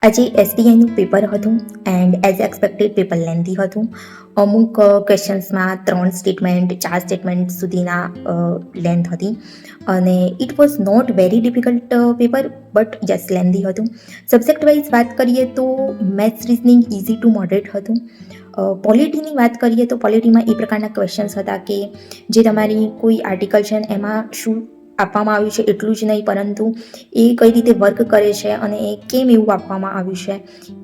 આજે એસટીઆઈનું પેપર હતું and as expected paper lengthy હતું. અમુક ક્વેશ્ચન્સમાં 3 સ્ટેટમેન્ટ 4 સ્ટેટમેન્ટ સુધીના લેન્થ હતી અને it was not very difficult paper but yes lengthy હતું. સબ્જેક્ટ વાઇઝ વાત કરીએ તો maths reasoning easy to moderate હતું. પોલિટીની વાત કરીએ તો પોલિટીમાં એ પ્રકારના ક્વેશ્ચન્સ હતા કે જે તમારી કોઈ આર્ટિકલ છે એમાં શું આપવામાં આવ્યું છે એટલું જ નહીં, પરંતુ એ કઈ રીતે વર્ક કરે છે અને એ કેમ એવું આપવામાં આવ્યું છે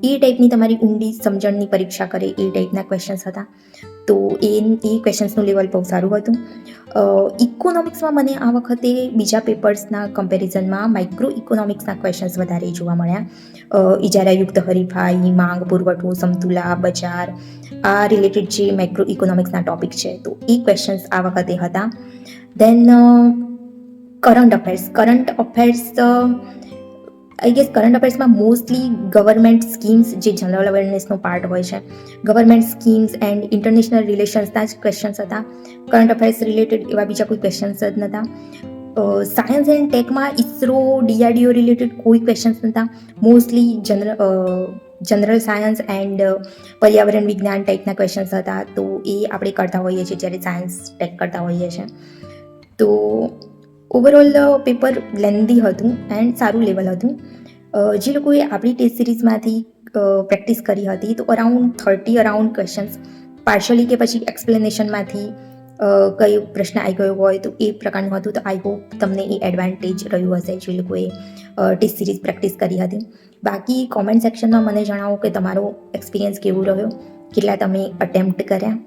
એ ટાઈપની તમારી ઊંડી સમજણની પરીક્ષા કરે એ ટાઈપના ક્વેશ્ચન્સ હતા. તો એ ક્વેશ્ચન્સનું લેવલ બહુ સારું હતું. ઇકોનોમિક્સમાં મને આ વખતે બીજા પેપર્સના કમ્પેરિઝનમાં માઇક્રો ઇકોનોમિક્સના ક્વેશ્ચન્સ વધારે જોવા મળ્યા. ઇજારાયુક્ત હરીફાઈ, માંગ, પુરવઠો, સમતુલા, બજાર, આ રિલેટેડ જે માઇક્રો ઇકોનોમિક્સના ટોપિક છે તો એ ક્વેશ્ચન્સ આ વખતે હતા. Then current affairs I guess current અફેર્સમાં મોસ્ટલી ગવર્મેન્ટ સ્કીમ્સ જે જનરલ અવેરનેસનો પાર્ટ હોય છે, ગવર્મેન્ટ સ્કીમ્સ એન્ડ ઇન્ટરનેશનલ રિલેશન્સના જ ક્વેશ્ચન્સ હતા. કરંટ અફેર્સ રિલેટેડ એવા બીજા કોઈ ક્વેશ્ચન્સ જ નહોતા. સાયન્સ એન્ડ ટેકમાં ઇસરો DRDO રિલેટેડ કોઈ ક્વેશ્ચન્સ નહોતા. મોસ્ટલી જનરલ સાયન્સ એન્ડ પર્યાવરણ વિજ્ઞાન ટાઈપના ક્વેશ્ચન્સ હતા. તો એ આપણે કરતા હોઈએ છીએ જ્યારે સાયન્સ ટેક કરતા હોઈએ છીએ. તો ઓવરઓલ પેપર લેન્ધી હતું એન્ડ સારું લેવલ હતું. જે લોકોએ આપણી ટેસ્ટ સિરીઝમાંથી પ્રેક્ટિસ કરી હતી તો અરાઉન્ડ 30 ક્વેશ્ચન્સ પાર્શિયલી કે પછી એક્સપ્લેનેશનમાંથી કયો પ્રશ્ન આવી ગયો હોય તો એ પ્રકારનું હતું. તો આઈ હોપ તમને એ એડવાન્ટેજ રહ્યું હશે જે લોકોએ ટેસ્ટ સિરીઝ પ્રેક્ટિસ કરી હતી. બાકી કોમેન્ટ સેક્શનમાં મને જણાવો કે તમારો એક્સપિરિયન્સ કેવો રહ્યો, કેટલા તમે અટેમ્પ્ટ કર્યા.